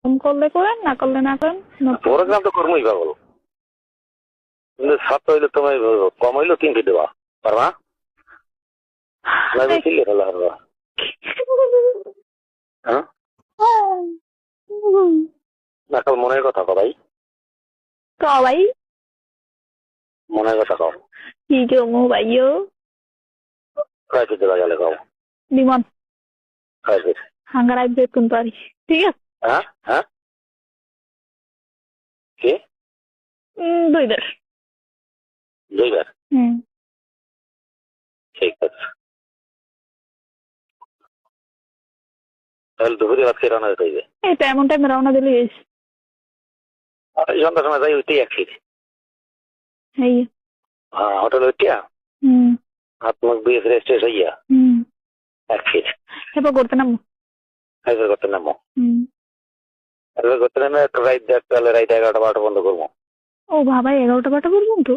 কম করলে করেন, না করলে না করেন। প্রোগ্রাম তো করবোই পাগল, কিন্তু সাত হইলে তোমার কম হইলো 3 ফিট দেওয়া পারবা না? বুঝলি হলো হ্যাঁ না, কাল মনের কথা কবাই ভাই মনের কথা কও। কি কেমো ভাইও কয় ফিট দেওয়া গেলে কও? বিমান কয় ফিট? হাঙ্গার আইবে কোন পারি, ঠিক আছে? হ্যাঁ হ্যাঁ কি 2 বার। 2 বার? হুম। ঠিক আছে, তাহলে দুপুরে রাত খেয়ে রান্না দিতে এইটা এমন টাইমে রওনা দিলে এই সন্ধ্যার সময় যাই ওইটাই 1 ফিট। এই হোটেল ওইটা হাত মুখ দিয়ে ফ্রেশ ট্রেশ হইয়া 1 ফিট এবার করতে নামো। এবার করতে নামো, এবার করতে নামে একটা রাইড দেখ, তাহলে রাইড 11টা 12টা বন্ধ করবো। ও বাবা 11টা 12টা করবো তো?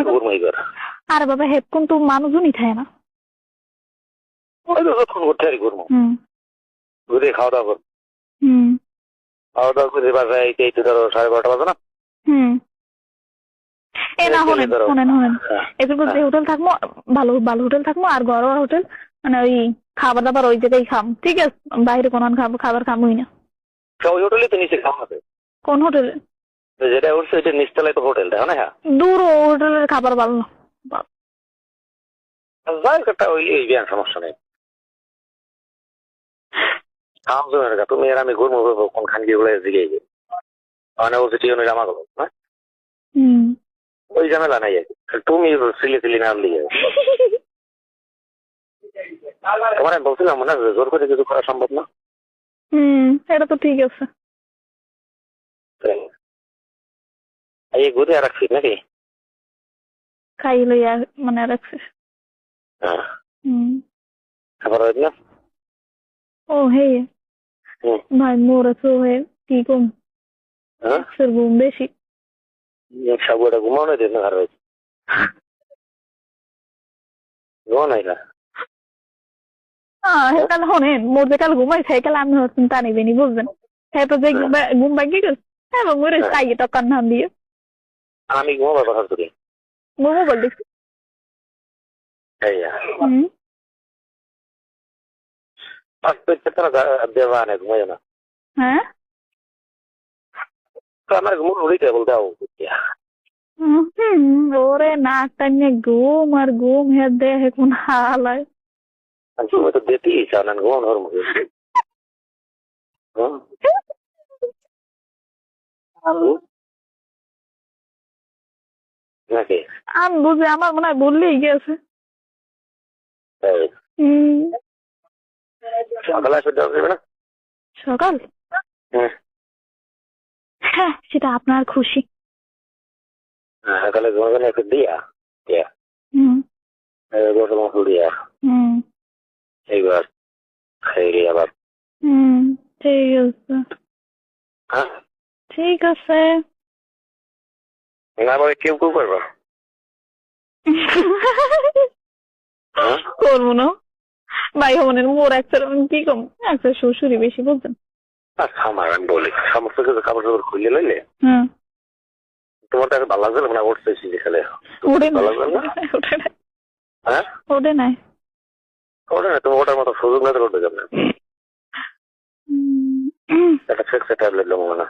করবো এবার। আরে বাবা হেডফোন তো মানুষজনই থাকে না। ওই তো যতক্ষণ করতে আর করবো, ঘুরে খাওয়া দাওয়া করবো, খাওয়া দাওয়া করে বাসায় এই তো ধরো 12:30 বাজে না? এ না শোনেন শোনেন শোনেন এগুলো যে হোটেল থাকবো ভালো ভালো হোটেল থাকবো, আর ঘরোয়া হোটেল মানে ওই খাবার দাবার ওই জায়গায় খাম, ঠিক আছে? বাইরে কোনো খাবার খাবোই না। ওই হোটেলে তো নিচে খাওয়া হবে। কোন হোটেলে? যেটা উঠছে ওইটা নিচতলায় তো হোটেল, দেখো না? হ্যাঁ দূর হোটেলের খাবার ভালো না। যাই একটা ওই বিয়ান সমস্যা নেই। তুমি আর আমি ঘুরবো কোন খান গিয়ে বলে দিকে মানে ও সেটি অনুযায়ী আমার না ওই ঝামেলা নাই, তুমি সিলে সিলি না দিয়ে তোমার আমি বলছিলাম না জোর করে কিছু করা সম্ভব না। এটা তো ঠিক আছে। এই ঘুরে আর রাখছি নাকি খাই লইয়া মানে রাখছিস? আবার ওই না ও হে ভাই মোর তো হে কি কম ঘুম বেশি সাবুটা ঘুমানো দিন না ঘর ঘুমানোই না। কাল শোনেন মোর যে কাল ঘুমাইছে কাল আমি চিন্তা নিবেনি বুঝবেন। হ্যাঁ তো যে ঘুম ভাঙি গেছে হ্যাঁ মোরে তাই টকার নাম দিয়ে আমি ঘুমাবার কথা করি মোবাইল দেখছি। দেওয়া নেই ঘুমাই না। হ্যাঁ আমার ঘুম উড়িতে বলতে ওরে নাক টাইনে ঘুম আর ঘুম হে দেহে কোন হাল হয়। তুমি তো দিতেই চাও না ঘুম ওর মুখে। নাকি আমি বুঝি আমার মনে হয় বললেই গেছে। সকালে আসবে যাবে না? সকাল হ্যাঁ সেটা আপনার খুশি। সকালে ঘুমাবেন একটু দিয়া দিয়া দিয়া এইবার খাইলে আবার ঠিক আছে ঠিক আছে না বলে কেউ কেউ করবো করবো না ভাই হনের মোর একটা কি কম একটা শ্বশুরই বেশি বলতেন। আমার আমি বলি সমস্ত কিছু কাপড় টাপড় খুলে লইলে তোমার কাছে ভালো লাগবে না? উঠতে খেলে ভালো লাগবে না? হ্যাঁ ওটা নাই ওটা না তুমি ওটার মতো সুযোগ না দিলে উঠে যাবে একটা ফিক্সড ট্যাবলেট নেবো না।